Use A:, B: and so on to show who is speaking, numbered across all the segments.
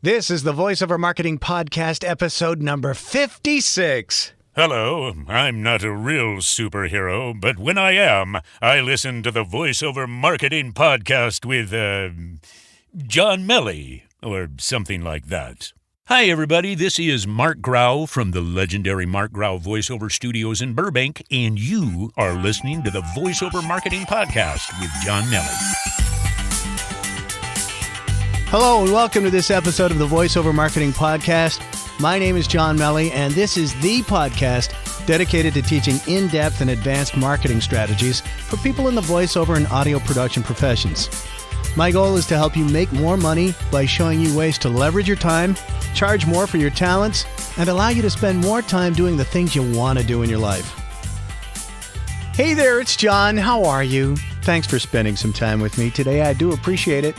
A: This is the VoiceOver Marketing Podcast, episode number 56.
B: Hello, I'm not a real superhero, but when I am, I listen to the VoiceOver Marketing Podcast with, John Melly, or something like that. Hi, everybody, this is Mark Grau from the legendary Mark Grau VoiceOver Studios in Burbank, and you are listening to the VoiceOver Marketing Podcast with John Melly.
A: Hello, and welcome to this episode of the VoiceOver Marketing Podcast. My name is John Melly, and this is the podcast dedicated to teaching in-depth and advanced marketing strategies for people in the voiceover and audio production professions. My goal is to help you make more money by showing you ways to leverage your time, charge more for your talents, and allow you to spend more time doing the things you want to do in your life. Hey there, it's John. How are you? Thanks for spending some time with me today. I do appreciate it.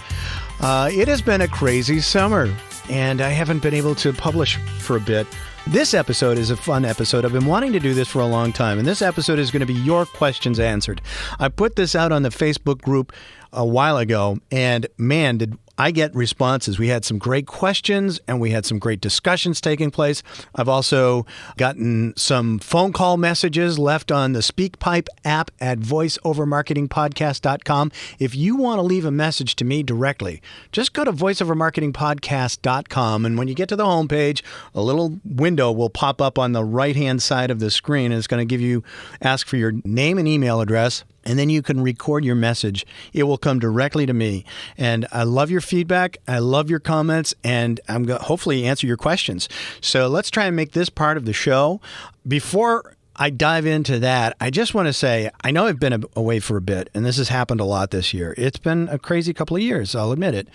A: It has been a crazy summer, and I haven't been able to publish for a bit. This episode is a fun episode. I've been wanting to do this for a long time, and this episode is going to be your questions answered. I put this out on the Facebook group a while ago, and man, did I get responses. We had some great questions, and we had some great discussions taking place. I've also gotten some phone call messages left on the SpeakPipe app at voiceovermarketingpodcast.com. If you want to leave a message to me directly, just go to voiceovermarketingpodcast.com, and when you get to the homepage, a little window will pop up on the right-hand side of the screen, and it's going to ask for your name and email address. And then you can record your message. It will come directly to me. And I love your feedback. I love your comments. And I'm going to hopefully answer your questions. So let's try and make this part of the show. Before I dive into that, I just want to say, I know I've been away for a bit, and this has happened a lot this year. It's been a crazy couple of years, I'll admit it.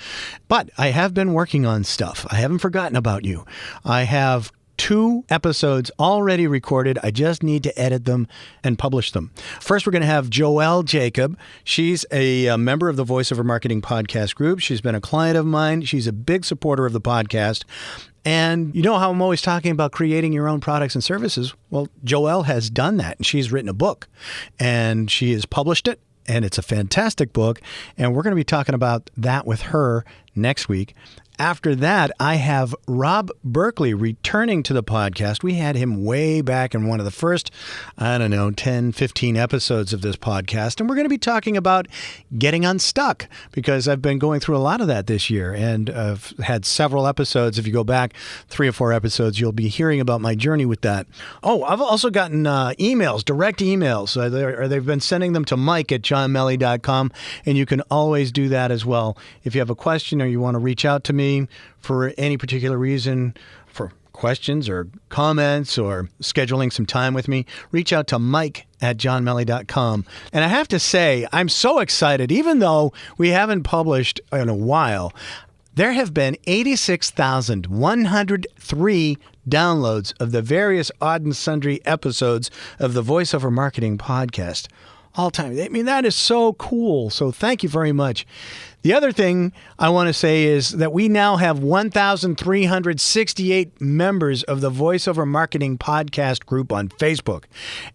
A: But I have been working on stuff. I haven't forgotten about you. I have 2 episodes already recorded. I just need to edit them and publish them. First, we're going to have Joelle Jacob. She's a member of the VoiceOver Marketing Podcast group. She's been a client of mine. She's a big supporter of the podcast. And you know how I'm always talking about creating your own products and services? Well, Joelle has done that, and she's written a book, and she has published it, and it's a fantastic book. And we're going to be talking about that with her next week. After that, I have Rob Berkeley returning to the podcast. We had him way back in one of the first, 10, 15 episodes of this podcast. And we're going to be talking about getting unstuck, because I've been going through a lot of that this year. And I've had several episodes. If you go back 3 or 4 episodes, you'll be hearing about my journey with that. Oh, I've also gotten emails, direct emails. They've been sending them to mike@johnmelly.com. And you can always do that as well. If you have a question or you want to reach out to me for any particular reason, for questions or comments or scheduling some time with me, reach out to mike@johnmelly.com. And I have to say, I'm so excited, even though we haven't published in a while. There have been 86,103 downloads of the various odd and sundry episodes of the VoiceOver Marketing Podcast. All time. I mean, that is so cool. So thank you very much. The other thing I want to say is that we now have 1,368 members of the VoiceOver Marketing Podcast group on Facebook.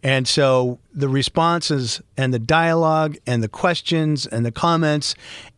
A: And so the responses and the dialogue and the questions and the comments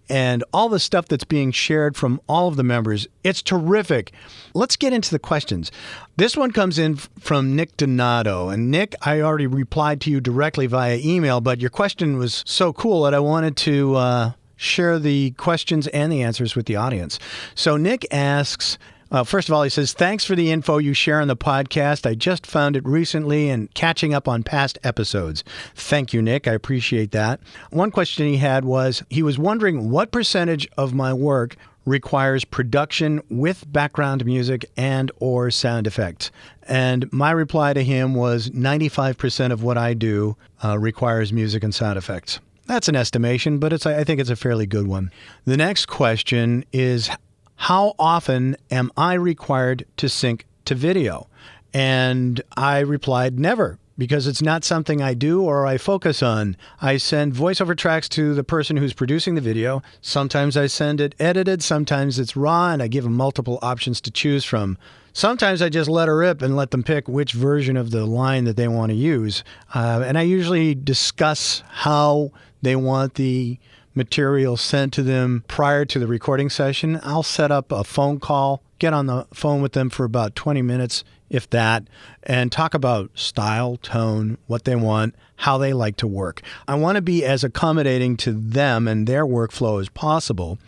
A: and all the stuff that's being shared from all of the members, it's terrific. Let's get into the questions. This one comes in from Nick Donato. And Nick, I already replied to you directly via email, but your question was so cool that I wanted to share the questions and the answers with the audience. So Nick asks, first of all, he says, thanks for the info you share on the podcast. I just found it recently and catching up on past episodes. Thank you, Nick. I appreciate that. One question he had was, he was wondering what percentage of my work requires production with background music and or sound effects. And my reply to him was 95% of what I do requires music and sound effects. That's an estimation, but I think it's a fairly good one. The next question is, how often am I required to sync to video? And I replied, never, because it's not something I do or I focus on. I send voiceover tracks to the person who's producing the video. Sometimes I send it edited, sometimes it's raw, and I give them multiple options to choose from. Sometimes I just let her rip and let them pick which version of the line that they want to use. And I usually discuss how they want the material sent to them prior to the recording session. I'll set up a phone call, get on the phone with them for about 20 minutes, if that, and talk about style, tone, what they want, how they like to work. I want to be as accommodating to them and their workflow as possible.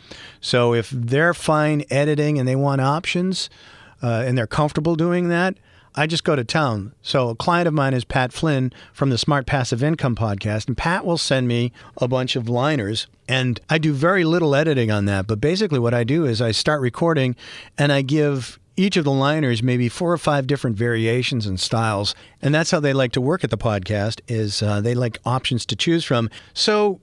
A: So if they're fine editing and they want options and they're comfortable doing that, I just go to town. So a client of mine is Pat Flynn from the Smart Passive Income podcast, and Pat will send me a bunch of liners, and I do very little editing on that. But basically what I do is I start recording, and I give each of the liners maybe 4 or 5 different variations and styles, and that's how they like to work at the podcast, is they like options to choose from. So,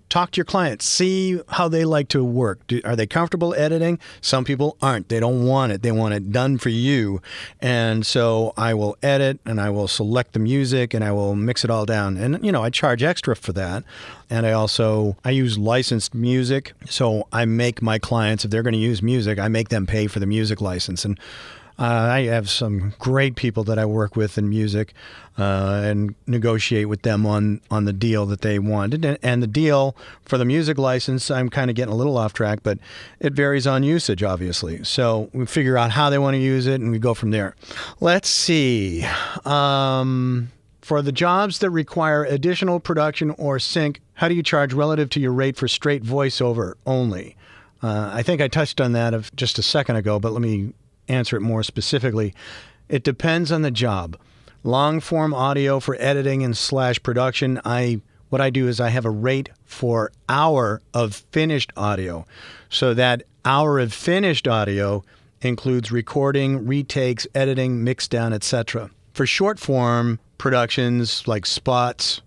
A: talk to your clients, see how they like to work. Are they comfortable editing? Some people aren't. They don't want it. They want it done for you. And so I will edit, and I will select the music, and I will mix it all down. And, I charge extra for that. And I use licensed music. So I make my clients, if they're going to use music, I make them pay for the music license. And I have some great people that I work with in music and negotiate with them on the deal that they want. And the deal for the music license, I'm kind of getting a little off track, but it varies on usage, obviously. So we figure out how they want to use it, and we go from there. Let's see. For the jobs that require additional production or sync, how do you charge relative to your rate for straight voiceover only? I think I touched on that just a second ago, but let me answer it more specifically. It depends on the job. Long form audio for editing and / production, what I do is I have a rate for hour of finished audio. So that hour of finished audio includes recording, retakes, editing, mix down, etc. For short form productions like spots,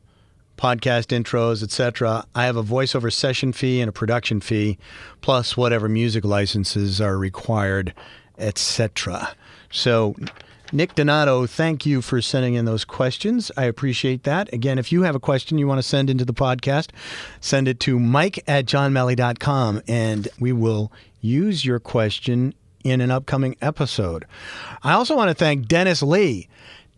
A: podcast intros, etc., I have a voiceover session fee and a production fee, plus whatever music licenses are required, etc. So, Nick Donato, thank you for sending in those questions. I appreciate that. Again, if you have a question you want to send into the podcast, send it to mike@johnmalley.com, and we will use your question in an upcoming episode. I also want to thank Dennis Lee.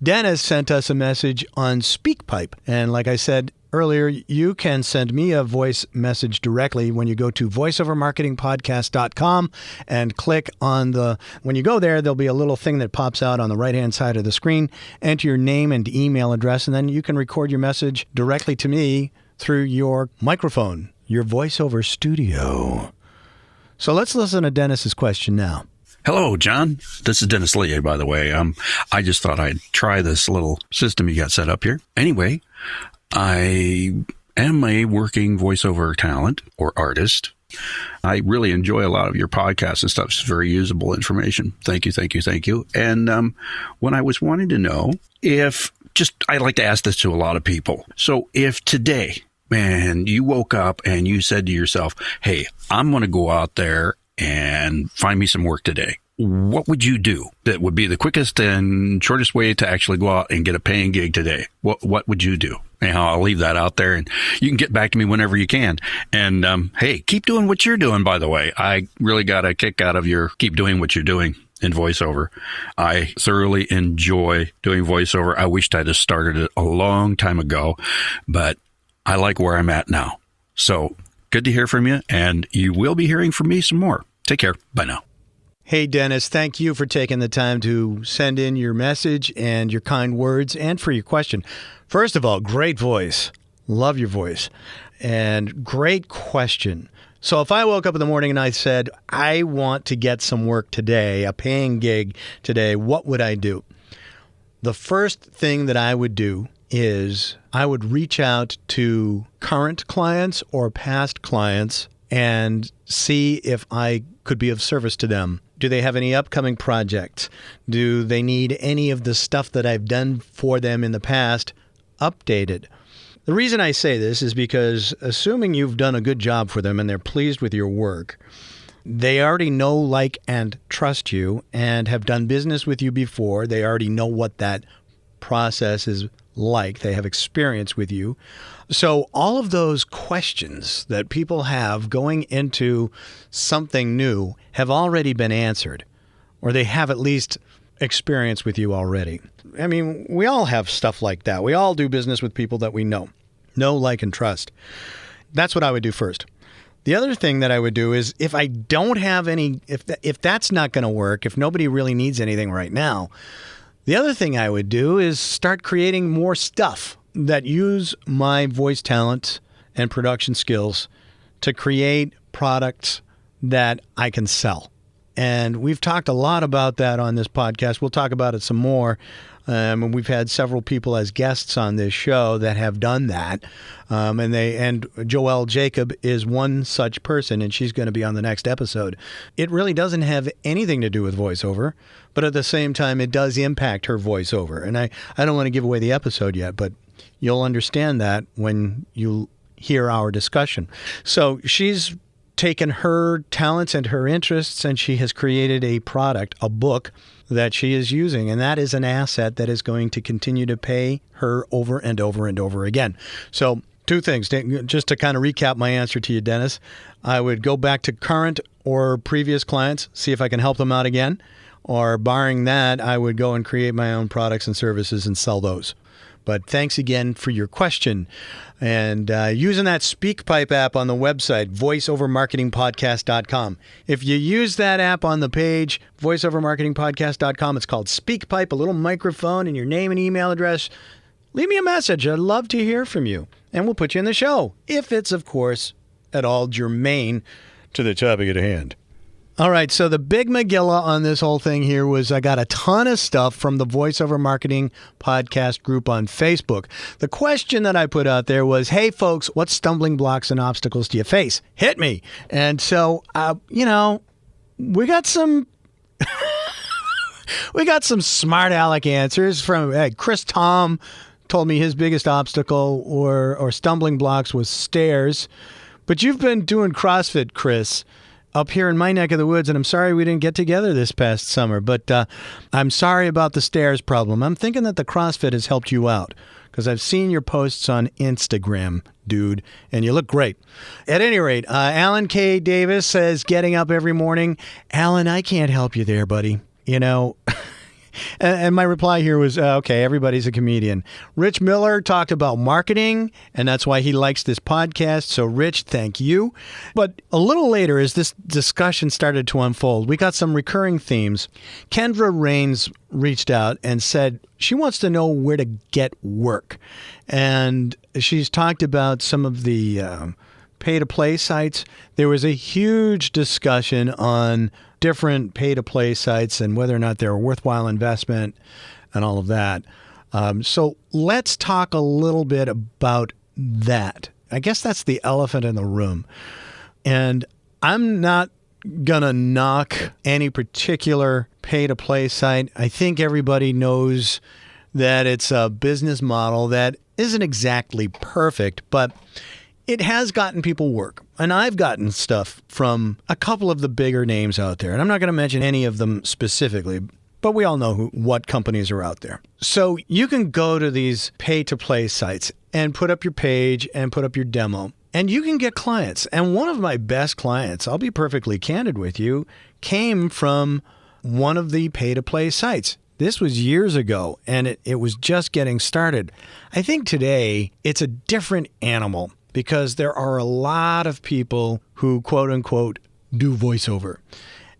A: Dennis sent us a message on SpeakPipe, and like I said earlier, you can send me a voice message directly when you go to voiceovermarketingpodcast.com and click on when you go there, there'll be a little thing that pops out on the right-hand side of the screen. Enter your name and email address, and then you can record your message directly to me through your microphone, your voiceover studio. So let's listen to Dennis's question now.
C: Hello, John. This is Dennis Lee, by the way. I just thought I'd try this little system you got set up here. Anyway, I am a working voiceover talent or artist. I really enjoy a lot of your podcasts and stuff. It's very usable information. Thank you. And when I was wanting to know I like to ask this to a lot of people. So if today, man, you woke up and you said to yourself, hey, I'm going to go out there and find me some work today, what would you do that would be the quickest and shortest way to actually go out and get a paying gig today? What would you do? Anyhow, I'll leave that out there, and you can get back to me whenever you can. And hey, keep doing what you're doing, by the way. I really got a kick out of your keep doing what you're doing in voiceover. I thoroughly enjoy doing voiceover. I wished I'd have started it a long time ago, but I like where I'm at now. So good to hear from you, and you will be hearing from me some more. Take care. Bye now.
A: Hey, Dennis, thank you for taking the time to send in your message and your kind words and for your question. First of all, great voice. Love your voice. And great question. So if I woke up in the morning and I said, I want to get some work today, a paying gig today, what would I do? The first thing that I would do is I would reach out to current clients or past clients and see if I could be of service to them. Do they have any upcoming projects? Do they need any of the stuff that I've done for them in the past updated? The reason I say this is because assuming you've done a good job for them and they're pleased with your work, they already know, like, and trust you and have done business with you before. They already know what that process is like. They have experience with you. So all of those questions that people have going into something new have already been answered, or they have at least experience with you already. I mean, we all have stuff like that. We all do business with people that we know, like, and trust. That's what I would do first. The other thing that I would do is if I don't have any, if that's not going to work, if nobody really needs anything right now, the other thing I would do is start creating more stuff that use my voice talent and production skills to create products that I can sell. And we've talked a lot about that on this podcast. We'll talk about it some more. And we've had several people as guests on this show that have done that. And Joelle Jacob is one such person, and she's going to be on the next episode. It really doesn't have anything to do with voiceover, but at the same time, it does impact her voiceover. And I don't want to give away the episode yet, but you'll understand that when you hear our discussion. So she's taken her talents and her interests, and she has created a product, a book that she is using. And that is an asset that is going to continue to pay her over and over and over again. So 2 things, just to kind of recap my answer to you, Dennis. I would go back to current or previous clients, see if I can help them out again. Or barring that, I would go and create my own products and services and sell those. But thanks again for your question. And using that SpeakPipe app on the website, voiceovermarketingpodcast.com. If you use that app on the page, voiceovermarketingpodcast.com, it's called SpeakPipe, a little microphone and your name and email address. Leave me a message. I'd love to hear from you. And we'll put you in the show, if it's, of course, at all germane to the topic at hand. All right, so the big Megillah on this whole thing here was I got a ton of stuff from the Voiceover Marketing Podcast group on Facebook. The question that I put out there was, hey, folks, what stumbling blocks and obstacles do you face? Hit me. And so, we got some smart aleck answers from Chris Tom told me his biggest obstacle or stumbling blocks was stairs. But you've been doing CrossFit, Chris, up here in my neck of the woods, and I'm sorry we didn't get together this past summer, but I'm sorry about the stairs problem. I'm thinking that the CrossFit has helped you out because I've seen your posts on Instagram, dude, and you look great. At any rate, Alan K. Davis says, getting up every morning. Alan, I can't help you there, buddy. And my reply here was, okay, everybody's a comedian. Rich Miller talked about marketing, and that's why he likes this podcast. So, Rich, thank you. But a little later, as this discussion started to unfold, we got some recurring themes. Kendra Rains reached out and said she wants to know where to get work. And she's talked about some of the pay-to-play sites. There was a huge discussion on different pay-to-play sites and whether or not they're a worthwhile investment and all of that. So let's talk a little bit about that. I guess that's the elephant in the room. And I'm not going to knock any particular pay-to-play site. I think everybody knows that it's a business model that isn't exactly perfect, but it has gotten people work. And I've gotten stuff from a couple of the bigger names out there. And I'm not going to mention any of them specifically, but we all know what companies are out there. So you can go to these pay-to-play sites and put up your page and put up your demo, and you can get clients. And one of my best clients, I'll be perfectly candid with you, came from one of the pay-to-play sites. This was years ago, and it was just getting started. I think today it's a different animal, because there are a lot of people who, quote unquote, do voiceover.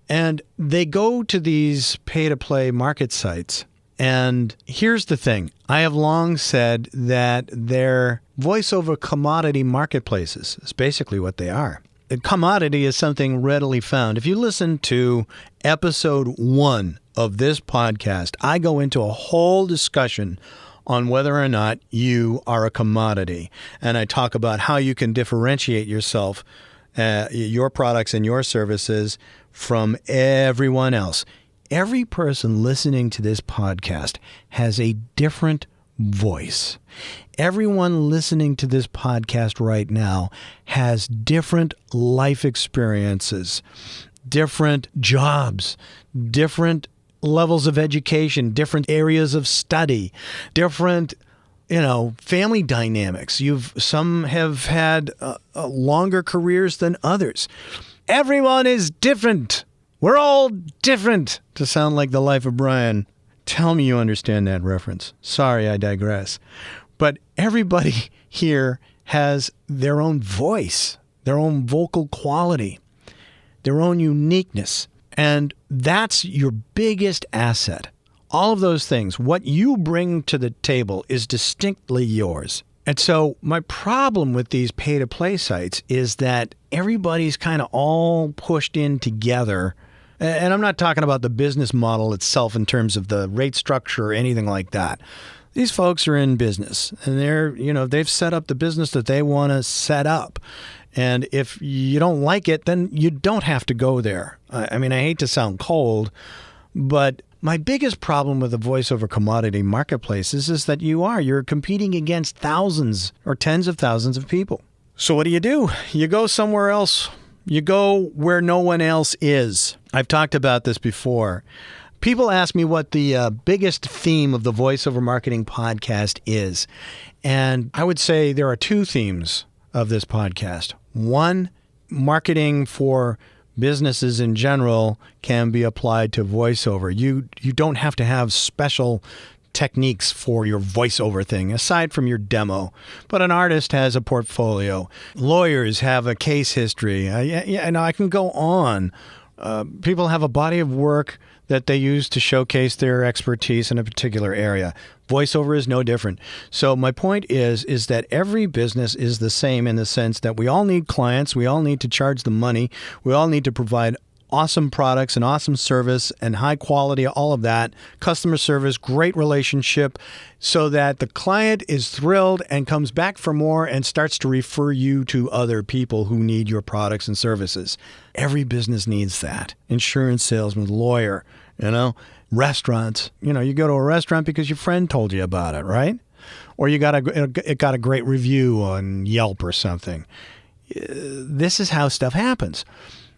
A: And they go to these pay-to-play market sites. And here's the thing. I have long said that they're voiceover commodity marketplaces. It's basically what they are. A commodity is something readily found. If you listen to episode 1 of this podcast, I go into a whole discussion on whether or not you are a commodity. And I talk about how you can differentiate yourself, your products and your services from everyone else. Every person listening to this podcast has a different voice. Everyone listening to this podcast right now has different life experiences, different jobs, different levels of education, different areas of study, different, family dynamics. Some have had longer careers than others. Everyone is different. We're all different, to sound like The Life of Brian. Tell me you understand that reference. Sorry, I digress. But everybody here has their own voice. their own vocal quality, their own uniqueness. And that's your biggest asset. All of those things, what you bring to the table is distinctly yours. And so my problem with these pay-to-play sites is that everybody's kind of all pushed in together. And I'm not talking about the business model itself in terms of the rate structure or anything like that. These folks are in business, and they've set up the business that they want to set up. And if you don't like it, then you don't have to go there. I mean, I hate to sound cold, but my biggest problem with the voice-over commodity marketplaces is that you're competing against thousands or tens of thousands of people. So what do? You go somewhere else. You go where no one else is. I've talked about this before. People ask me what the biggest theme of the voice-over marketing podcast is. And I would say there are two themes of this podcast. One, marketing for businesses in general can be applied to voiceover. You don't have to have special techniques for your voiceover thing, aside from your demo. But an artist has a portfolio. Lawyers have a case history. I can go on. People have a body of work that they use to showcase their expertise in a particular area. Voiceover is no different. So my point is that every business is the same in the sense that we all need clients. We all need to charge them money. We all need to provide awesome products and awesome service and high quality, all of that, customer service, great relationship, so that the client is thrilled and comes back for more and starts to refer you to other people who need your products and services. Every business needs that. Insurance salesman, lawyer, restaurants. You go to a restaurant because your friend told you about it, right? Or it got a great review on Yelp or something. This is how stuff happens.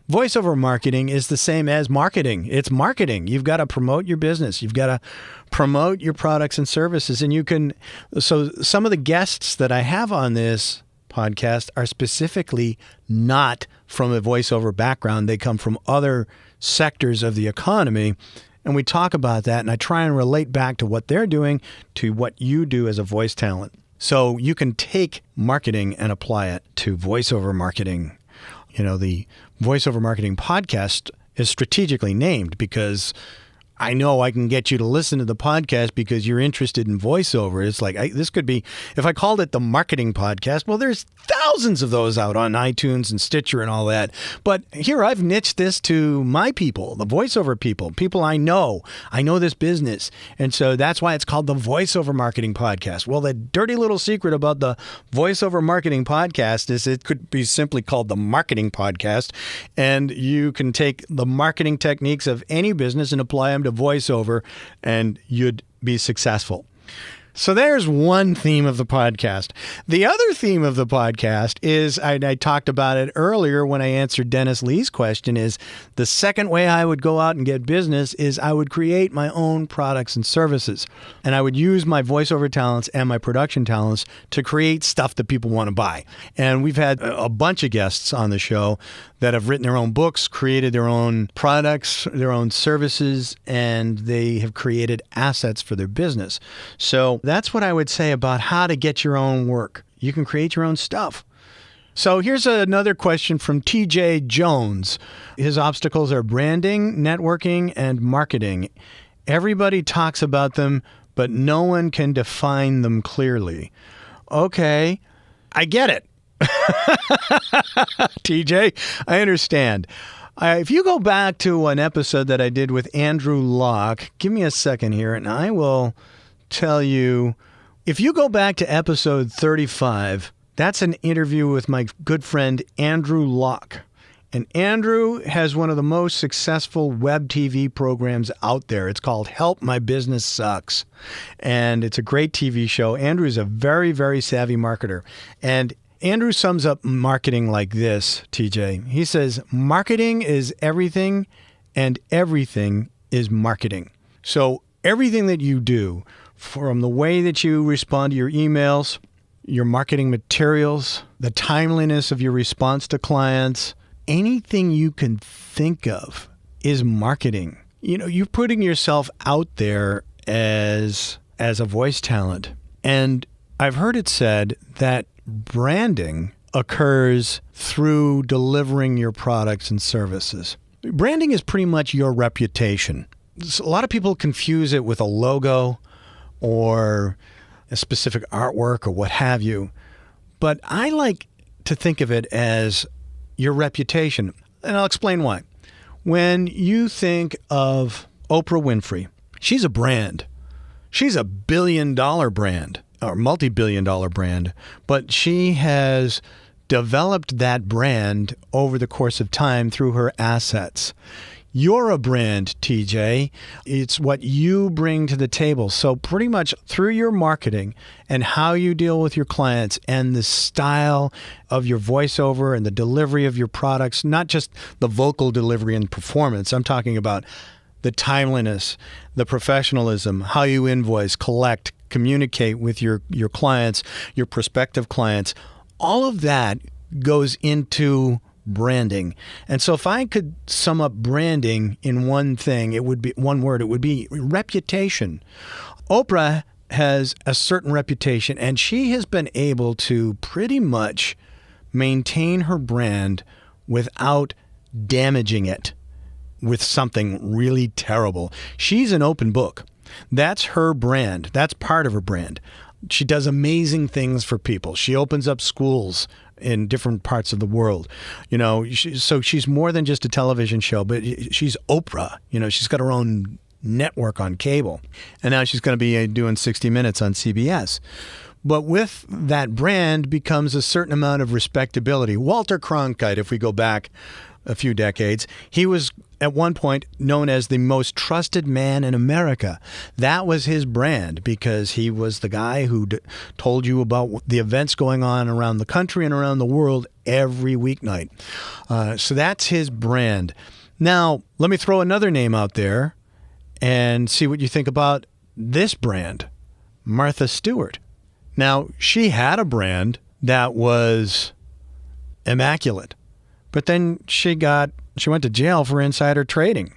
A: Voice-over marketing is the same as marketing. It's marketing. You've got to promote your business. You've got to promote your products and services. And so some of the guests that I have on this podcast are specifically not from a voice-over background. They come from other sectors of the economy. And we talk about that, and I try and relate back to what they're doing to what you do as a voice talent. So you can take marketing and apply it to voice-over marketing. The Voice-Over Marketing Podcast is strategically named because I know I can get you to listen to the podcast because you're interested in voiceover. It's like, this could be, if I called it the Marketing Podcast, well, there's thousands of those out on iTunes and Stitcher and all that. But here I've niched this to my people, the voiceover people I know. I know this business. And so that's why it's called the Voice-Over Marketing Podcast. Well, the dirty little secret about the Voice-Over Marketing Podcast is it could be simply called the Marketing Podcast. And you can take the marketing techniques of any business and apply them to voiceover, and you'd be successful. So there's one theme of the podcast. The other theme of the podcast is, I talked about it earlier when I answered Dennis Lee's question, is the second way I would go out and get business is I would create my own products and services. And I would use my voiceover talents and my production talents to create stuff that people want to buy. And we've had a bunch of guests on the show that have written their own books, created their own products, their own services, and they have created assets for their business. So that's what I would say about how to get your own work. You can create your own stuff. So here's another question from TJ Jones. His obstacles are branding, networking, and marketing. Everybody talks about them, but no one can define them clearly. Okay, I get it. TJ, I understand. If you go back to an episode that I did with Andrew Locke, give me a second here, and I will tell you. If you go back to episode 35, that's an interview with my good friend Andrew Locke. And Andrew has one of the most successful web TV programs out there. It's called Help My Business Sucks. And it's a great TV show. Andrew is a very, very savvy marketer. And Andrew sums up marketing like this, TJ. He says, marketing is everything and everything is marketing. So everything that you do, from the way that you respond to your emails, your marketing materials, the timeliness of your response to clients, anything you can think of is marketing. You're putting yourself out there as a voice talent. And I've heard it said that branding occurs through delivering your products and services. Branding is pretty much your reputation. A lot of people confuse it with a logo or a specific artwork or what have you. But I like to think of it as your reputation. And I'll explain why. When you think of Oprah Winfrey, she's a brand. She's a billion-dollar brand or multi-billion-dollar brand, but she has developed that brand over the course of time through her assets. You're a brand, TJ. It's what you bring to the table. So pretty much through your marketing and how you deal with your clients and the style of your voiceover and the delivery of your products, not just the vocal delivery and performance. I'm talking about the timeliness, the professionalism, how you invoice, collect, communicate with your clients, your prospective clients. All of that goes into branding. And so if I could sum up branding in one thing, it would be one word, it would be reputation. Oprah has a certain reputation, and she has been able to pretty much maintain her brand without damaging it with something really terrible. She's an open book. That's her brand. That's part of her brand. She does amazing things for people. She opens up schools in different parts of the world. So she's more than just a television show, but she's Oprah. She's got her own network on cable. And now she's going to be doing 60 Minutes on CBS. But with that brand becomes a certain amount of respectability. Walter Cronkite, if we go back a few decades, he was at one point known as the most trusted man in America. That was his brand because he was the guy who told you about the events going on around the country and around the world every weeknight. So that's his brand. Now, let me throw another name out there and see what you think about this brand, Martha Stewart. Now, she had a brand that was immaculate, but then she went to jail for insider trading.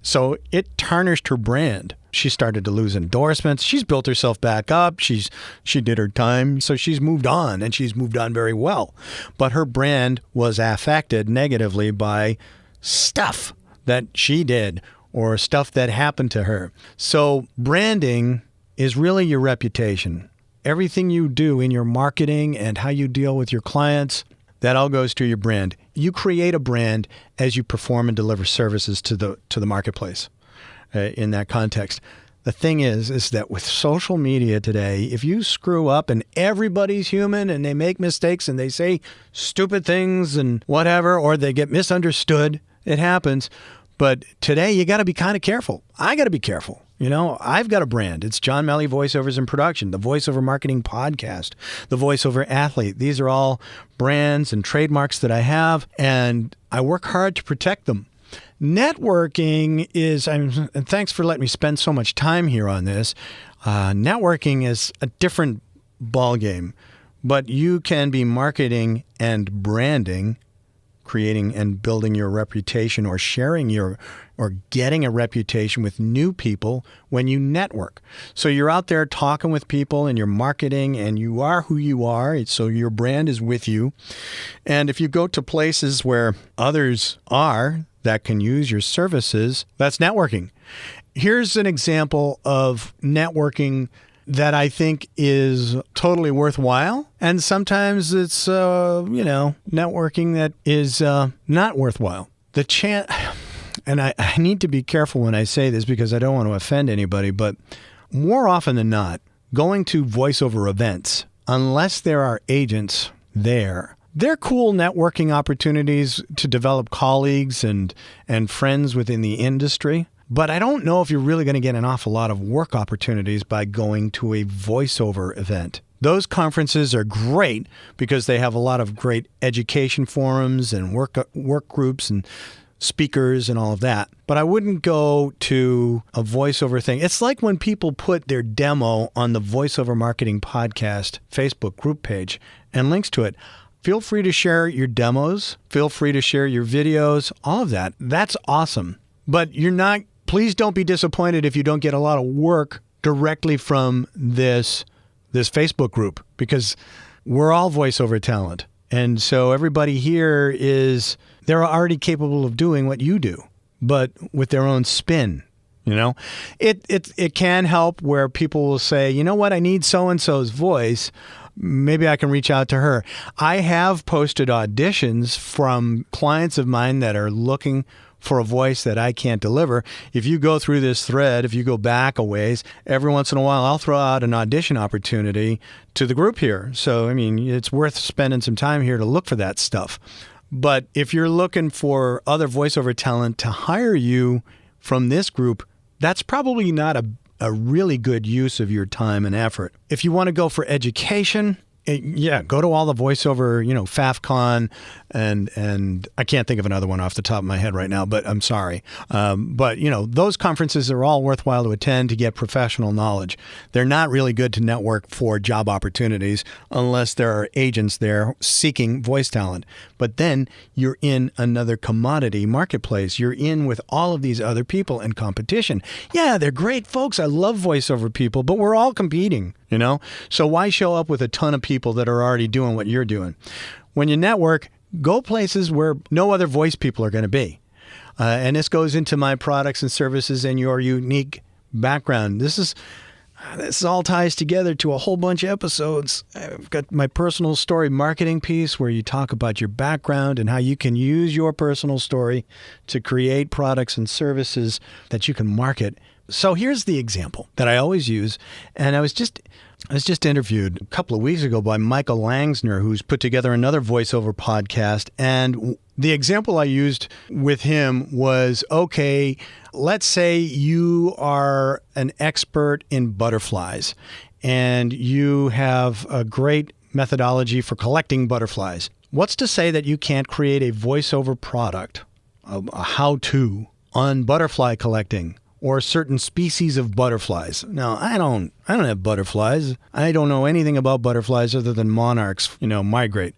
A: So it tarnished her brand. She started to lose endorsements. She's built herself back up. She did her time. So she's moved on, and she's moved on very well. But her brand was affected negatively by stuff that she did or stuff that happened to her. So branding is really your reputation. Everything you do in your marketing and how you deal with your clients, that all goes to your brand. You create a brand as you perform and deliver services to the marketplace in that context. The thing is that with social media today, if you screw up, and everybody's human and they make mistakes and they say stupid things and whatever, or they get misunderstood, it happens. But today you got to be kind of careful. I got to be careful. I've got a brand. It's John Melly Voiceovers and Production, the Voiceover Marketing Podcast, the Voiceover Athlete. These are all brands and trademarks that I have, and I work hard to protect them. Networking is, and thanks for letting me spend so much time here on this, networking is a different ballgame, but you can be marketing and branding, creating and building your reputation or sharing or getting a reputation with new people when you network. So you're out there talking with people and you're marketing and you are who you are. So your brand is with you. And if you go to places where others are that can use your services, that's networking. Here's an example of networking that I think is totally worthwhile. And sometimes it's, networking that is not worthwhile. And I need to be careful when I say this because I don't want to offend anybody, but more often than not, going to voiceover events, unless there are agents there, they're cool networking opportunities to develop colleagues and friends within the industry. But I don't know if you're really going to get an awful lot of work opportunities by going to a voiceover event. Those conferences are great because they have a lot of great education forums and work groups and speakers and all of that. But I wouldn't go to a voiceover thing. It's like when people put their demo on the Voiceover Marketing Podcast Facebook group page and links to it. Feel free to share your demos. Feel free to share your videos, all of that. That's awesome. But please don't be disappointed if you don't get a lot of work directly from this Facebook group, because we're all voiceover talent. And so everybody here they're already capable of doing what you do, but with their own spin. You know, it can help where people will say, you know what, I need so-and-so's voice. Maybe I can reach out to her. I have posted auditions from clients of mine that are looking for a voice that I can't deliver. If you go through this thread, if you go back a ways, every once in a while, I'll throw out an audition opportunity to the group here. So, I mean, it's worth spending some time here to look for that stuff. But if you're looking for other voiceover talent to hire you from this group, that's probably not a really good use of your time and effort. If you want to go for education, go to all the voiceover, FAFCon, and I can't think of another one off the top of my head right now, but I'm sorry. But those conferences are all worthwhile to attend to get professional knowledge. They're not really good to network for job opportunities unless there are agents there seeking voice talent. But then you're in another commodity marketplace. You're in with all of these other people in competition. Yeah, they're great folks. I love voiceover people, but we're all competing. So why show up with a ton of people that are already doing what you're doing? When you network, go places where no other voice people are going to be. And this goes into my products and services and your unique background. This all ties together to a whole bunch of episodes. I've got my personal story marketing piece where you talk about your background and how you can use your personal story to create products and services that you can market. So here's the example that I always use. And I was just interviewed a couple of weeks ago by Michael Langsner, who's put together another voiceover podcast. And the example I used with him was, okay, let's say you are an expert in butterflies and you have a great methodology for collecting butterflies. What's to say that you can't create a voiceover product, a how-to on butterfly collecting? Or certain species of butterflies. Now, I don't have butterflies. I don't know anything about butterflies other than monarchs, migrate,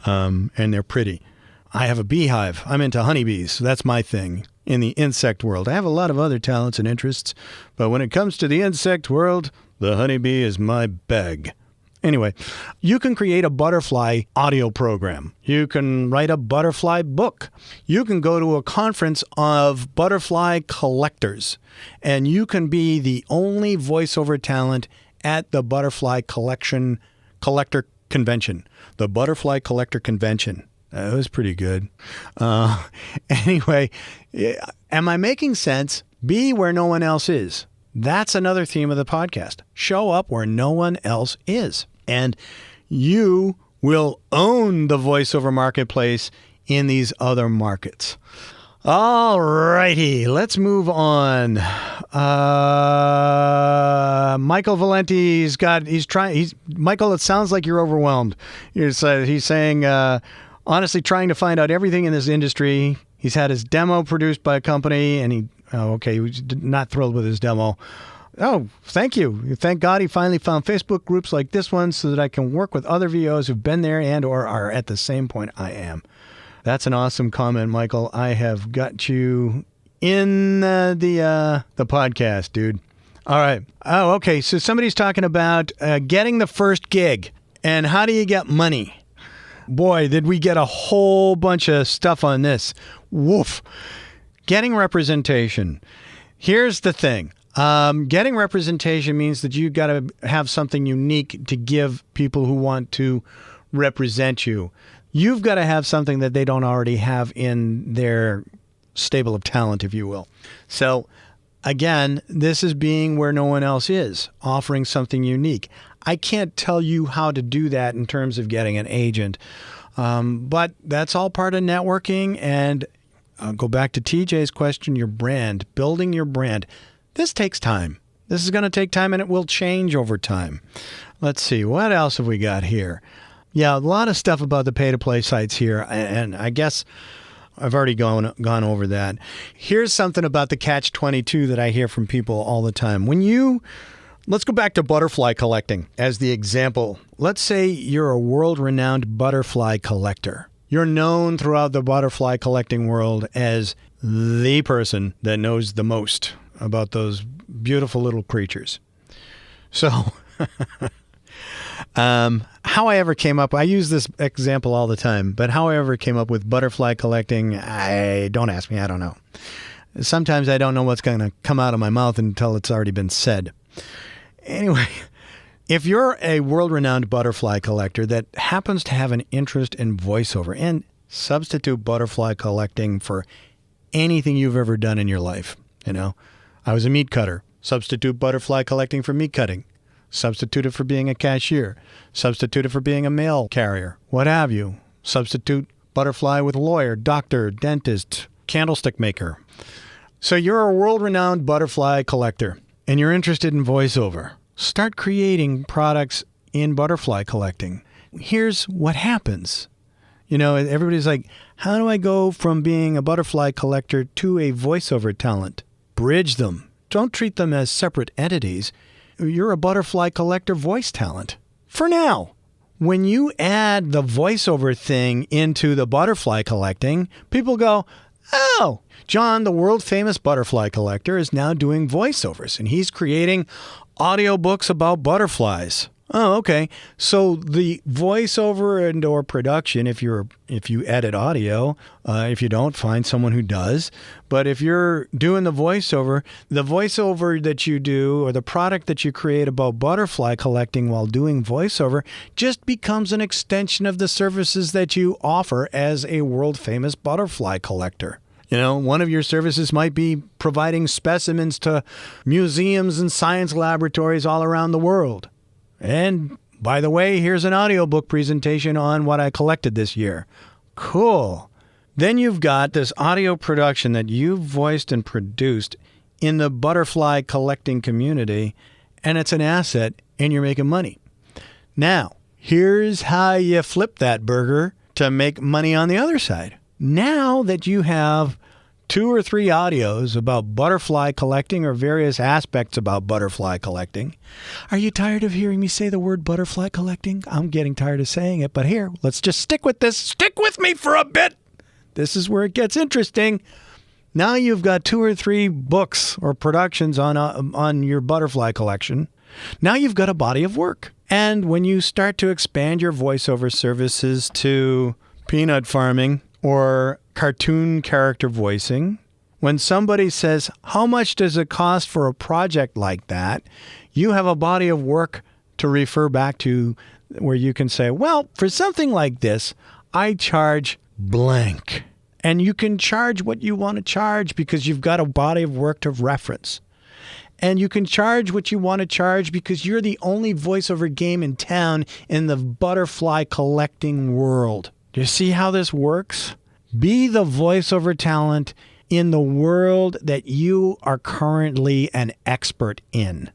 A: and they're pretty. I have a beehive. I'm into honeybees. So that's my thing in the insect world. I have a lot of other talents and interests, but when it comes to the insect world, the honeybee is my bag. Anyway, you can create a butterfly audio program. You can write a butterfly book. You can go to a conference of butterfly collectors, and you can be the only voiceover talent at the Butterfly Collector Convention. The Butterfly Collector Convention. That was pretty good. Anyway, am I making sense? Be where no one else is. That's another theme of the podcast. Show up where no one else is. And you will own the voiceover marketplace in these other markets. All righty, let's move on. Michael Valenti, Michael, it sounds like you're overwhelmed. He's saying, honestly, trying to find out everything in this industry. He's had his demo produced by a company and he was not thrilled with his demo. Oh, thank you. Thank God he finally found Facebook groups like this one so that I can work with other VOs who've been there and or are at the same point I am. That's an awesome comment, Michael. I have got you in the podcast, dude. All right. Oh, okay. So somebody's talking about getting the first gig and how do you get money? Boy, did we get a whole bunch of stuff on this. Woof. Getting representation. Here's the thing. Getting representation means that you got to have something unique to give people who want to represent you. You've got to have something that they don't already have in their stable of talent, if you will. So again, this is being where no one else is, offering something unique. I can't tell you how to do that in terms of getting an agent, but that's all part of networking. And I'll go back to TJ's question, your brand, building your brand. This takes time. This is going to take time and it will change over time. Let's see. What else have we got here? Yeah, a lot of stuff about the pay-to-play sites here. And I guess I've already gone over that. Here's something about the catch-22 that I hear from people all the time. Let's go back to butterfly collecting as the example. Let's say you're a world-renowned butterfly collector. You're known throughout the butterfly collecting world as the person that knows the most about those beautiful little creatures. So How I ever came up, I use this example all the time, but how I ever came up with butterfly collecting, don't ask me, I don't know. Sometimes I don't know what's going to come out of my mouth until it's already been said. Anyway, if you're a world-renowned butterfly collector that happens to have an interest in voiceover, and substitute butterfly collecting for anything you've ever done in your life. I was a meat cutter. Substitute butterfly collecting for meat cutting. Substitute it for being a cashier. Substitute it for being a mail carrier. What have you. Substitute butterfly with lawyer, doctor, dentist, candlestick maker. So you're a world-renowned butterfly collector, and you're interested in voiceover. Start creating products in butterfly collecting. Here's what happens. Everybody's like, how do I go from being a butterfly collector to a voiceover talent? Bridge them. Don't treat them as separate entities. You're a butterfly collector voice talent. For now. When you add the voiceover thing into the butterfly collecting, people go, oh, John, the world famous butterfly collector, is now doing voiceovers, and he's creating audiobooks about butterflies. Oh, okay. So the voiceover and or production, if you edit audio, if you don't, find someone who does. But if you're doing the voiceover that you do or the product that you create about butterfly collecting while doing voiceover just becomes an extension of the services that you offer as a world famous butterfly collector. One of your services might be providing specimens to museums and science laboratories all around the world. And by the way, here's an audiobook presentation on what I collected this year. Cool. Then you've got this audio production that you've voiced and produced in the butterfly collecting community, and it's an asset, and you're making money. Now, here's how you flip that burger to make money on the other side. Now that you have 2 or 3 audios about butterfly collecting or various aspects about butterfly collecting. Are you tired of hearing me say the word butterfly collecting? I'm getting tired of saying it, but here, let's just stick with this. Stick with me for a bit. This is where it gets interesting. Now you've got 2 or 3 books or productions on your butterfly collection. Now you've got a body of work. And when you start to expand your voiceover services to peanut farming or cartoon character voicing, when somebody says, how much does it cost for a project like that? You have a body of work to refer back to where you can say, well, for something like this, I charge blank. And you can charge what you want to charge because you've got a body of work to reference. And you can charge what you want to charge because you're the only voiceover game in town in the butterfly collecting world. Do you see how this works? Be the voiceover talent in the world that you are currently an expert in.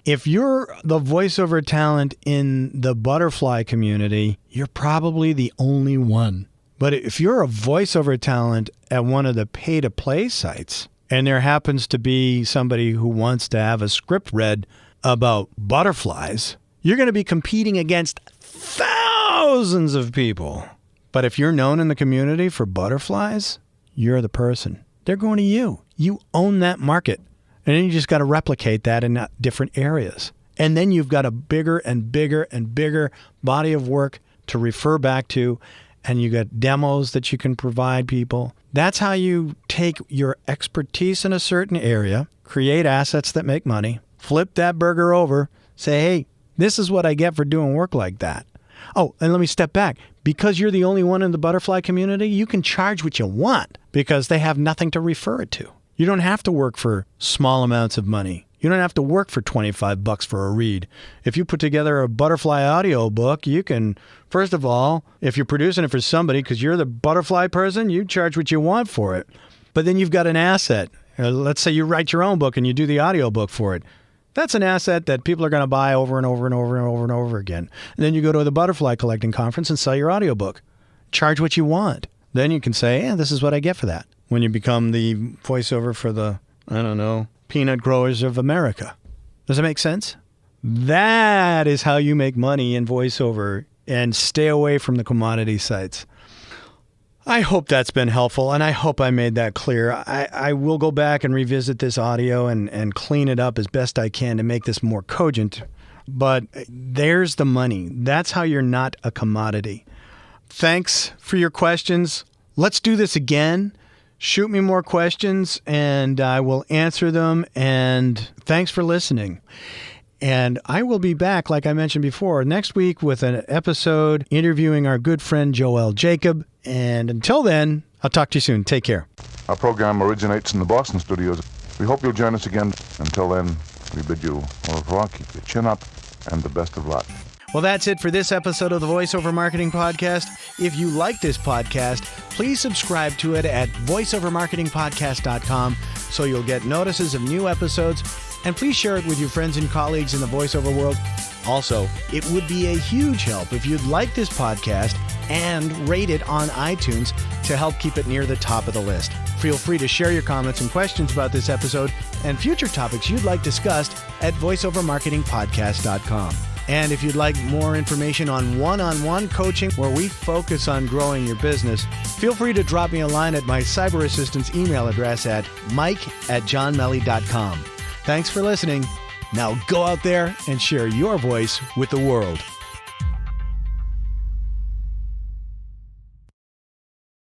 A: If you're the voiceover talent in the butterfly community, you're probably the only one. But if you're a voiceover talent at one of the pay-to-play sites, and there happens to be somebody who wants to have a script read about butterflies, you're going to be competing against thousands of people. But if you're known in the community for butterflies, you're the person. They're going to you. You own that market. And then you just got to replicate that in different areas. And then you've got a bigger and bigger and bigger body of work to refer back to. And you got demos that you can provide people. That's how you take your expertise in a certain area, create assets that make money, flip that burger over, say, hey, this is what I get for doing work like that. Oh, and let me step back. Because you're the only one in the butterfly community, you can charge what you want because they have nothing to refer it to. You don't have to work for small amounts of money. You don't have to work for $25 for a read. If you put together a butterfly audio book, you can, first of all, if you're producing it for somebody because you're the butterfly person, you charge what you want for it. But then you've got an asset. Let's say you write your own book and you do the audio book for it. That's an asset that people are going to buy over and over and over and over and over again. And then you go to the butterfly collecting conference and sell your audiobook. Charge what you want. Then you can say, yeah, this is what I get for that. When you become the voiceover for the, peanut growers of America. Does that make sense? That is how you make money in voiceover and stay away from the commodity sites. I hope that's been helpful, and I hope I made that clear. I will go back and revisit this audio and clean it up as best I can to make this more cogent. but there's the money. That's how you're not a commodity. Thanks for your questions. Let's do this again. Shoot me more questions and I will answer them. And thanks for listening. And I will be back, like I mentioned before, next week with an episode interviewing our good friend Joel Jacob. And until then, I'll talk to you soon. Take care.
D: Our program originates in the Boston studios. We hope you'll join us again. Until then, we bid you au revoir, keep your chin up, and the best of luck.
A: Well, that's it for this episode of the VoiceOver Marketing Podcast. If you like this podcast, please subscribe to it at voiceovermarketingpodcast.com so you'll get notices of new episodes. And please share it with your friends and colleagues in the voiceover world. Also, it would be a huge help if you'd like this podcast and rate it on iTunes to help keep it near the top of the list. Feel free to share your comments and questions about this episode and future topics you'd like discussed at voiceovermarketingpodcast.com. And if you'd like more information on one-on-one coaching where we focus on growing your business, feel free to drop me a line at my cyber assistant's email address at mike@johnmelly.com. Thanks for listening. Now go out there and share your voice with the world.